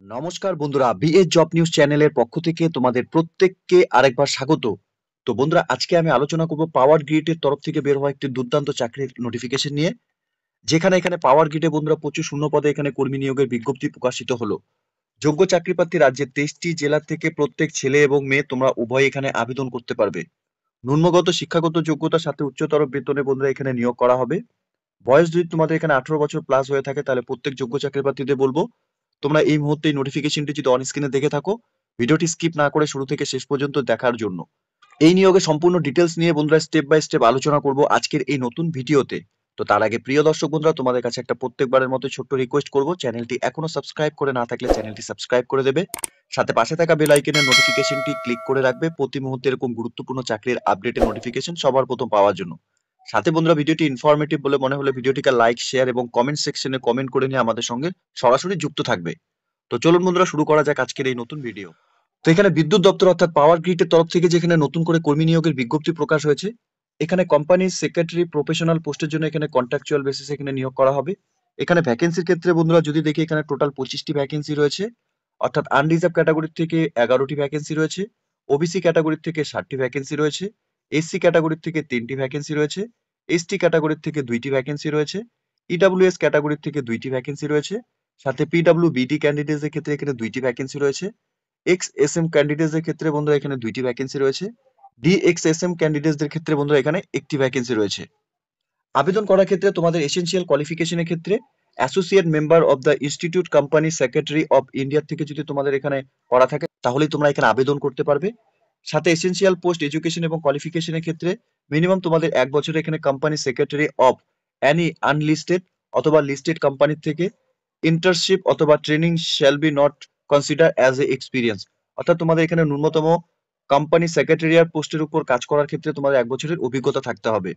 নমস্কার বন্ধুরা, BA job news চ্যানেলের পক্ষ থেকে তোমাদের প্রত্যেককে আরেকবার স্বাগত। তো বন্ধুরা, আজকে আমি আলোচনা করব পাওয়ার গ্রিডের তরফ থেকে বের হওয়া একটি দুর্দান্ত চাকরির নোটিফিকেশন নিয়ে। যেখানে এখানে পাওয়ার গ্রিডে বন্ধুরা প্রচুর শূন্য পদে এখানে কর্মী নিয়োগের বিজ্ঞপ্তি প্রকাশিত হলো। যোগ্য চাকরিপ্রার্থী রাজ্যের 23টি জেলা থেকে প্রত্যেক ছেলে এবং মেয়ে তোমরা উভয় এখানে আবেদন করতে পারবে। ন্যূনগত শিক্ষাগত যোগ্যতার সাথে উচ্চতর বেতনে বন্ধুরা এখানে নিয়োগ করা হবে। বয়স যদি তোমাদের এখানে 18 বছর প্লাস হয়ে থাকে তাহলে প্রত্যেক যোগ্য চাকরিপ্রার্থীদের বলবো তোমরা এই মুহূর্তে এই নোটিফিকেশনটি যদি অন স্ক্রিনে দেখে থাকো, ভিডিওটি স্কিপ না করে শুরু থেকে শেষ পর্যন্ত দেখার জন্য। এই নিয়োগে সম্পূর্ণ ডিটেলস নিয়ে বন্ধুরা স্টেপ বাই স্টেপ আলোচনা করব আজকের এই নতুন ভিডিওতে। তো তার আগে প্রিয় দর্শক বন্ধুরা, তোমাদের কাছে একটা প্রত্যেকবারের মতো ছোট্ট রিকোয়েস্ট করব, চ্যানেলটি এখনো সাবস্ক্রাইব করে না থাকলে চ্যানেলটি সাবস্ক্রাইব করে দেবে। সাথে পাশে থাকা বেল আইকনের নোটিফিকেশনটি ক্লিক করে রাখবে প্রতি মুহূর্তে এরকম গুরুত্বপূর্ণ চাকরির আপডেটের নোটিফিকেশন সবার প্রথম পাওয়ার জন্য। সাথে বন্ধুরা, ভিডিওটি ইনফরমেটিভ বলে মনে হলে ভিডিওটিকে লাইক, শেয়ার এবং কমেন্ট সেকশনে কমেন্ট করে নিয়ে আমাদের সঙ্গে সরাসরি যুক্ত থাকবে। তো চলুন বন্ধুরা, শুরু করা যাক আজকের এই নতুন ভিডিও। তো এখানে বিদ্যুৎ দপ্তর অর্থাৎ পাওয়ার গ্রিডের তরফ থেকে যেখানে নতুন করে কর্মী নিয়োগের বিজ্ঞপ্তি প্রকাশ হয়েছে, এখানে কোম্পানির সেক্রেটারি প্রফেশনাল পোস্টের জন্য এখানে কন্ট্রাকচুয়াল বেসিসে এখানে নিয়োগ করা হবে। এখানে ভ্যাকেন্সির ক্ষেত্রে বন্ধুরা যদি দেখি, এখানে টোটাল 25টি ভ্যাকেন্সি রয়েছে। অর্থাৎ আনরিজার্ভ ক্যাটাগরি থেকে 11টি ভ্যাকেন্সি রয়েছে, ওবিসি ক্যাটাগরি থেকে 60টি ভ্যাকেন্সি রয়েছে, এসসি ক্যাটাগরি থেকে 3টি ভ্যাকেন্সি রয়েছে, এসটি ক্যাটাগরি থেকে 2টি ভ্যাকেন্সি রয়েছে, ইডব্লিউএস ক্যাটাগরি থেকে 2টি ভ্যাকেন্সি রয়েছে। সাথে পিডব্লিউবিডি ক্যান্ডিডেটদের ক্ষেত্রে এখানে 2টি ভ্যাকেন্সি রয়েছে। এক্সএসএম ক্যান্ডিডেটসদের ক্ষেত্রে বন্ধুরা এখানে 2টি ভ্যাকেন্সি রয়েছে। ডিএক্সএসএম ক্যান্ডিডেটসদের ক্ষেত্রে বন্ধুরা এখানে 1টি ভ্যাকেন্সি রয়েছে। আবেদন করার ক্ষেত্রে তোমাদের এসেনশিয়াল কোয়ালিফিকেশনের ক্ষেত্রে associate member of the institute company secretary of India থেকে যদি তোমাদের এখানে করা থাকে তাহলেই তোমরা এখানে আবেদন করতে পারবে। সাথে এসেনশিয়াল পোস্ট এডুকেশন এবং কোয়ালিফিকেশনের ক্ষেত্রে মিনিমাম তোমাদের 1 বছর এখানে company secretary of any unlisted অথবা লিস্টেড কোম্পানি থেকে ইন্টার্নশিপ অথবা training shall be not consider as a experience. অর্থাৎ তোমাদের এখানে ন্যূনতম কোম্পানি সেক্রেটারিয়ার পোস্টের উপর কাজ করার ক্ষেত্রে তোমাদের 1 বছরের অভিজ্ঞতা থাকতে হবে।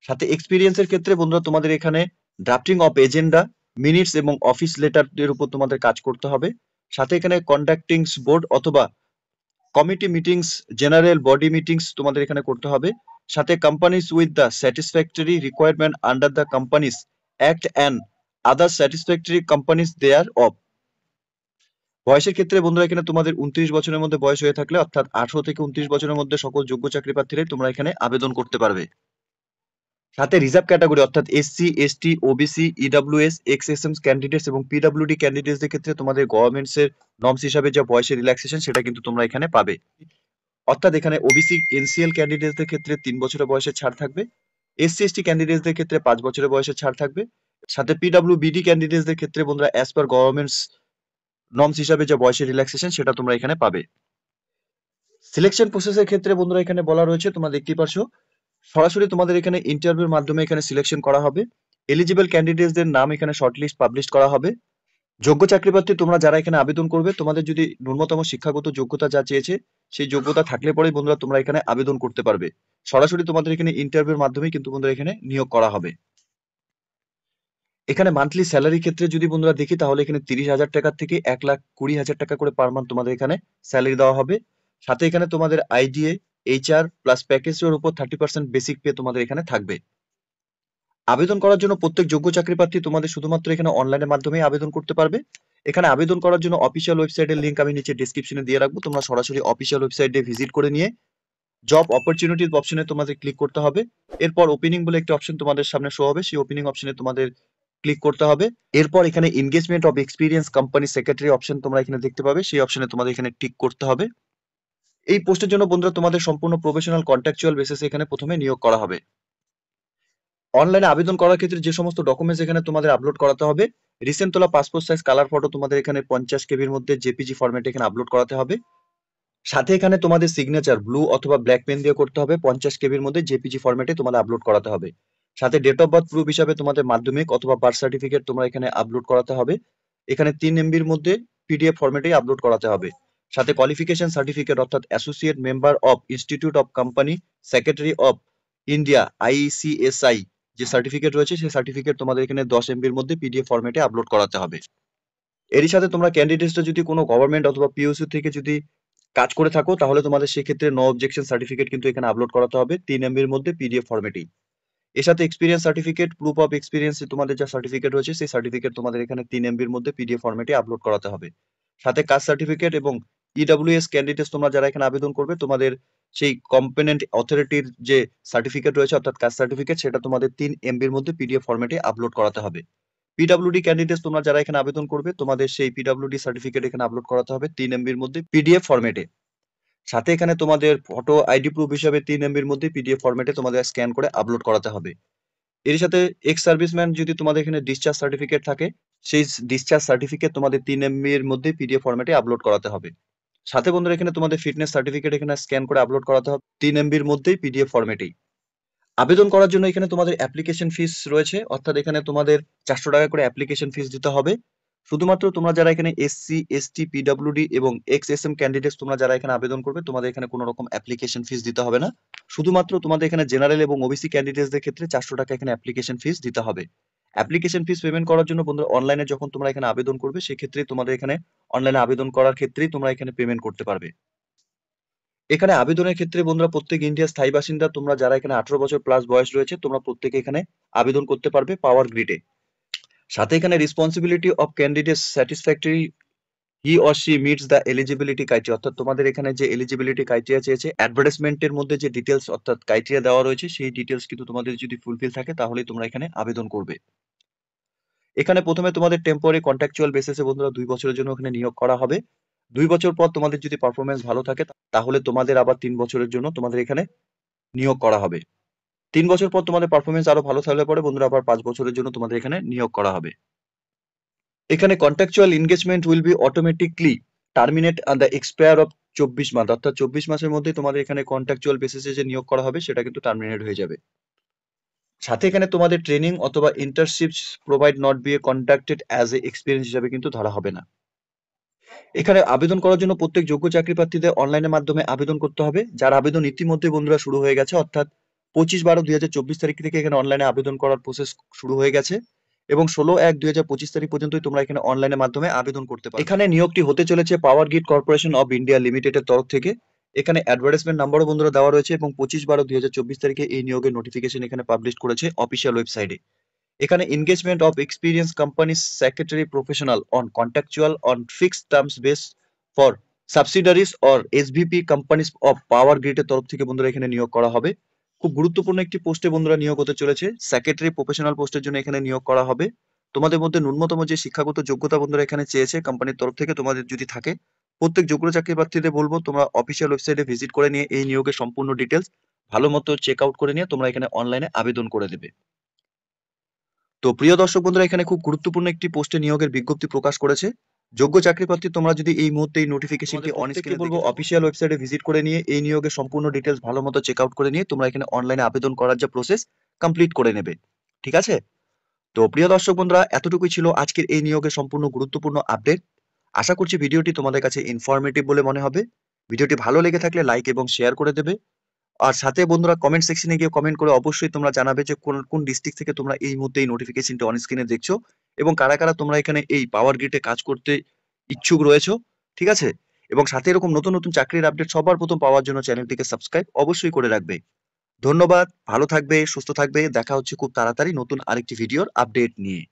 সাথে এক্সপিরিয়েন্সের ক্ষেত্রে বন্ধুরা তোমাদের এখানে ড্রাফটিং অফ এজেন্ডা, মিনিটস এবং অফিস লেটারের উপর তোমাদের কাজ করতে হবে। সাথে এখানে কন্ডাক্টিং বোর্ড অথবা committee meetings, general body meetings তোমাদের এখানে করতে হবে। সাথে companies with the satisfactory requirement under the companies act and other satisfactory companies thereof. বয়সের ক্ষেত্রে বন্ধুরা এখানে তোমাদের 29 বছরের মধ্যে বয়স হয়ে থাকলে অর্থাৎ 18 থেকে 29 বছরের মধ্যে সকল যোগ্য চাকরি প্রার্থীরাই তোমরা এখানে আবেদন করতে পারবে। সাথে রিজার্ভ ক্যাটাগরি অর্থাৎ SC, ST, OBC, EWS, XSM candidates এবং পিডব্লিউডি ক্যান্ডিডেটসদের ক্ষেত্রে তোমাদের গভর্নমেন্টস এর নর্মস হিসাবে যা বয়সের রিল্যাক্সেশন সেটা কিন্তু তোমরা এখানে পাবে। অর্থাৎ এখানে ওবিসি এনসিএল ক্যান্ডিডেটসদের ক্ষেত্রে 3 বছরের বয়সের ছাড় থাকবে, এসসি এসটি ক্যান্ডিডেটসদের ক্ষেত্রে 5 বছরের বয়সের ছাড় থাকবে। সাথে পিডব্লিউবিডি ক্যান্ডিডেটসদের ক্ষেত্রে বন্ধুরা অ্যাজ পার গভর্নমেন্টস নর্মস হিসাবে যে বয়সের রিল্যাক্সেশন সেটা তোমরা এখানে পাবে। সিলেকশন প্রসেসের ক্ষেত্রে বন্ধুরা এখানে বলা রয়েছে, তোমরা দেখতেই পারছো, সরাসরি তোমাদের এখানে ইন্টারভিউর মাধ্যমে এখানে সিলেকশন করা হবে। এলিজিবল ক্যান্ডিডেটসদের নাম এখানে শর্টলিস্ট পাবলিশ করা হবে। যোগ্য চাকরিপ্রার্থী তোমরা যারা এখানে আবেদন করবে, তোমাদের যদি ন্যূনতম শিক্ষাগত যোগ্যতা যা চেয়েছে সেই যোগ্যতা থাকলে পরেই বন্ধুরা তোমরা এখানে আবেদন করতে পারবে। সরাসরি তোমাদের এখানে ইন্টারভিউর মাধ্যমেই কিন্তু বন্ধুরা এখানে নিয়োগ করা হবে। এখানে মান্থলি স্যালারি ক্ষেত্রে যদি বন্ধুরা দেখি তাহলে এখানে 30,000 টাকা থেকে 1,20,000 টাকা করে পার মান্থ তোমাদের এখানে স্যালারি দেওয়া হবে। সাথে এখানে তোমাদের আইডিএ, এইচআর প্লাস প্যাকেজের উপর 30% বেসিক পে তোমাদের এখানে থাকবে। আবেদন করার জন্য প্রত্যেক যোগ্য চাকরি প্রার্থী তোমাদের শুধুমাত্র এখানে অনলাইনের মাধ্যমেই আবেদন করতে পারবে। এখানে আবেদন করার জন্য অফিসিয়াল ওয়েবসাইটের লিংক আমি নিচে ডেসক্রিপশনে দিয়ে রাখবো, তোমরা সরাসরি অফিসিয়াল ওয়েবসাইটে ভিজিট করে নিয়ে জব অপরচুনিটিজ অপশনে তোমাদের ক্লিক করতে হবে। এরপর ওপেনিং বলে একটি অপশন তোমাদের সামনে শো হবে, সেই ওপেনিং অপশনে তোমাদের ক্লিক করতে হবে। এরপর এখানে engagement of experience company secretary option তোমরা এখানে দেখতে পাবে, সেই অপশনে তোমাদের এখানে টিক করতে হবে। এই পোস্টের জন্য বন্ধুরা তোমাদের সম্পূর্ণ প্রফেশনাল কন্ট্রাকচুয়াল বেসিসে এখানে প্রথমে নিয়োগ করা হবে। অনলাইনে আবেদন করার ক্ষেত্রে যে সমস্ত ডকুমেন্টস এখানে তোমাদের আপলোড করাতে হবে, রিসেন্ট তোলা পাসপোর্ট সাইজ কালার ফটো তোমাদের এখানে 50 কেবির মধ্যে জেপিজি ফরম্যাটে এখানে আপলোড করাতে হবে। সাথে এখানে তোমাদের সিগনেচার ব্লু অথবা ব্ল্যাক পেন দিয়ে করতে হবে, 50 কেবির মধ্যে জেপিজি ফরম্যাটে তোমাদের আপলোড করাতে হবে। সাথে ডেট অফ বার্থ প্রুফ হিসাবে তোমাদের মাধ্যমিক অথবা বার্থ সার্টিফিকেট তোমরা এখানে আপলোড করাতে হবে। এখানে 3 এমবির মধ্যে পিডিএফ ফরম্যাটেই আপলোড করাতে হবে। সাথে কোয়ালিফিকেশন সার্টিফিকেট অর্থাৎ associate member of institute of company secretary of India ICSI যে সার্টিফিকেট রয়েছে সেই সার্টিফিকেট তোমাদের এখানে 10 এমবির মধ্যে পিডিএফ ফরম্যাটে আপলোড করাতে হবে। এরই সাথে তোমরা ক্যান্ডিডেটসরা যদি কোনো গভর্নমেন্ট অথবা পিওসি থেকে যদি কাজ করে থাকো তাহলে তোমাদের সেক্ষেত্রে নো অবজেকশন সার্টিফিকেট কিন্তু এখানে আপলোড করাতে হবে 3 এমবির মধ্যে পিডিএফ ফরম্যাটেই। এর সাথে experience certificate, proof of experience তোমাদের যা সার্টিফিকেট রয়েছে সেই সার্টিফিকেট তোমাদের এখানে 3 এমবির মধ্যে পিডিএফ ফরম্যাটে আপলোড করাতে হবে। সাথে কাস্ট সার্টিফিকেট এবং ইডব্লিউএস ক্যান্ডিডেটস তোমরা যারা এখানে আবেদন করবে তোমাদের সেই কম্পিটেন্ট অথরিটির যে সার্টিফিকেট রয়েছে অর্থাৎ কাস্ট সার্টিফিকেট সেটা তোমাদের 3 এমবির মধ্যে পিডিএফ ফরম্যাটে আপলোড করাতে হবে। পিডব্লিউডি ক্যান্ডিডেটস তোমরা যারা এখানে আবেদন করবে তোমাদের সেই পিডব্লিউডি সার্টিফিকেট এখানে আপলোড করাতে হবে 3 এমবির মধ্যে পিডিএফ ফরম্যাটে। সাথে এখানে তোমাদের ফটো আইডি প্রুফ হিসাবে 3 এমবির মধ্যে পিডিএফ ফরম্যাটে তোমাদের স্ক্যান করে আপলোড করাতে হবে। এর সাথে এক্স সার্ভিসম্যান যদি তোমাদের এখানে ডিসচার্জ সার্টিফিকেট থাকে সেই ডিসচার্জ সার্টিফিকেট তোমাদের 3 এমবির মধ্যে পিডিএফ ফরম্যাটে আপলোড করাতে হবে। সাথে বন্ধুরা এখানে তোমাদের ফিটনেস সার্টিফিকেট এখানে স্ক্যান করে আপলোড করাতে হবে 3 এমবির মধ্যেই পিডিএফ ফরম্যাটেই। আবেদন করার জন্য এখানে তোমাদের অ্যাপ্লিকেশন ফিস রয়েছে, অর্থাৎ এখানে তোমাদের 400 টাকা করে অ্যাপ্লিকেশন ফিস দিতে হবে। শুধুমাত্র তোমরা যারা এখানে এসসি, এসটি, পিডব্লিউডি এবং এক্স-এসএম ক্যান্ডিডেটস তোমরা যারা এখানে আবেদন করবে তোমাদের এখানে কোনো রকম অ্যাপ্লিকেশন ফিস দিতে হবে না। শুধুমাত্র তোমাদের এখানে জেনারেল এবং ওবিসি ক্যান্ডিডেটসদের ক্ষেত্রে 400 টাকা এখানে অ্যাপ্লিকেশন ফিস দিতে হবে। অ্যাপ্লিকেশন ফিস পেমেন্ট করার জন্য বন্ধুরা অনলাইনে যখন তোমরা এখানে আবেদন করবে সেক্ষেত্রে তোমাদের এখানে অনলাইনে আবেদন করার ক্ষেত্রেই তোমরা এখানে পেমেন্ট করতে পারবে। এখানে আবেদনের ক্ষেত্রে বন্ধুরা প্রত্যেক ইন্ডিয়ার স্থায়ী বাসিন্দা তোমরা যারা এখানে 18 বছর প্লাস বয়স রয়েছে তোমরা প্রত্যেকে এখানে আবেদন করতে পারবে পাওয়ার গ্রিডে। সাথে এখানে responsibility of candidate satisfactory he or she meets the eligibility criteria, অর্থাৎ তোমাদের এখানে যে এলিজিবিলিটি ক্রাইটেরিয়া চেয়েছে অ্যাডভার্টাইজমেন্টের মধ্যে যে ডিটেলস অর্থাৎ ক্রাইটেরিয়া দেওয়া রয়েছে সেই ডিটেলস কিন্তু তোমাদের যদি ফুলফিল থাকে তাহলেই তোমরা এখানে আবেদন করবে। এখানে প্রথমে তোমাদের টেম্পোরারি কন্ট্রাকচুয়াল বেসিসে বন্ধুরা 2 বছরের জন্য এখানে নিয়োগ করা হবে। 2 বছর পর তোমাদের যদি পারফরমেন্স ভালো থাকে তাহলে তোমাদের আবার 3 বছরের জন্য তোমাদের এখানে নিয়োগ করা হবে। 3 বছর পর তোমাদের পারফরমেন্স আরো ভালো থাকলে পরে বন্ধুরা আবার 5 বছরের জন্য তোমাদের এখানে নিয়োগ করা হবে। এখানে contractual engagement will be automatically terminate on the expire of 24 month, অর্থাৎ 24 মাসের মধ্যে তোমাদের এখানে কন্ট্রাকচুয়াল বেসিসে যে নিয়োগ করা হবে সেটা কিন্তু টার্মিনেট হয়ে যাবে। সাথে এখানে তোমাদের ট্রেনিং অথবা ইন্টার্নশিপস provide not be conducted as a experience হিসাবে কিন্তু ধরা হবে না। এখানে আবেদন করার জন্য প্রত্যেক যোগ্য চাকরি প্রার্থীদের অনলাইনের মাধ্যমে আবেদন করতে হবে। যার আবেদন ইতিমধ্যে বন্ধুরা শুরু হয়ে গেছে, অর্থাৎ 25/12/2024 তারিখ থেকে এখানে অনলাইনে আবেদন করার প্রসেস শুরু হয়ে গেছে এবং 16/1/2025 তারিখ পর্যন্তই তোমরা এখানে অনলাইনের মাধ্যমে আবেদন করতে পারো। এখানে নিয়োগটি হতে চলেছে power grid corporation of India লিমিটেডের তরফ থেকে। এখানে অ্যাডভার্টাইজমেন্ট নাম্বারও বন্ধুরা দেওয়া রয়েছে এবং 25/12/2024 তারিখে এই নিয়োগের নোটিফিকেশন এখানে পাবলিশ করেছে অফিসিয়াল ওয়েবসাইটে। এখানে engagement of experience companies secretary professional on contractual on fixed terms base for subsidiaries or SVP companies of power গ্রিডের তরফ থেকে বন্ধুরা এখানে নিয়োগ করা হবে। খুব গুরুত্বপূর্ণ একটি পোস্টে বন্ধুরা নিয়োগ হতে চলেছে। সেক্রেটারি প্রফেশনাল পোস্টের জন্য এখানে নিয়োগ করা হবে। তোমাদের মধ্যে ন্যূনতম যে শিক্ষাগত যোগ্যতা বন্ধুরা এখানে চেয়েছে কোম্পানির তরফ থেকে তোমাদের যদি থাকে প্রত্যেক যোগ্য চাকরি প্রার্থীদের বলবো তোমরা অফিসিয়াল ওয়েবসাইটে ভিজিট করে নিয়ে এই নিয়োগের সম্পূর্ণ ডিটেলস ভালো মতো চেক আউট করে নিয়ে তোমরা এখানে অনলাইনে আবেদন করে দেবে। তো প্রিয় দর্শক বন্ধুরা এখানে খুব গুরুত্বপূর্ণ একটি পোস্টে নিয়োগের বিজ্ঞপ্তি প্রকাশ করেছে। যোগ্য চাকরি প্রার্থী তোমরা যদি এই মুহূর্তে এই নোটিফিকেশনটি অন স্ক্রিনে বলবো অফিসিয়াল ওয়েবসাইটে ভিজিট করে নিয়ে এই নিয়োগের সম্পূর্ণ ডিটেলস ভালো মতো চেক আউট করে নিয়ে তোমরা এখানে অনলাইনে আবেদন করার যে প্রসেস কমপ্লিট করে নেবে। ঠিক আছে? তো প্রিয় দর্শক বন্ধুরা এতটুকুই ছিল আজকের এই নিয়োগের সম্পূর্ণ গুরুত্বপূর্ণ আপডেট। আশা করছি ভিডিওটি তোমাদের কাছে ইনফরমেটিভ বলে মনে হবে। ভিডিওটি ভালো লেগে থাকলে লাইক এবং শেয়ার করে দেবে। আর সাথে বন্ধুরা কমেন্ট সেকশনে গিয়ে কমেন্ট করে অবশ্যই তোমরা জানাবে যে কোন কোন ডিস্ট্রিক্ট থেকে তোমরা এই মুহূর্তে এই নোটিফিকেশনটি অন স্ক্রিনে দেখছো এবং কারা কারা তোমরা এখানে এই পাওয়ার গ্রিডে কাজ করতে ইচ্ছুক রয়েছো। ঠিক আছে? এবং সাথে এরকম নতুন নতুন চাকরির আপডেট সবার প্রথম পাওয়ার জন্য চ্যানেলটিকে সাবস্ক্রাইব অবশ্যই করে রাখবে। ধন্যবাদ, ভালো থাকবে, সুস্থ থাকবে। দেখা হচ্ছে খুব তাড়াতাড়ি নতুন আরেকটি ভিডিওর আপডেট নিয়ে।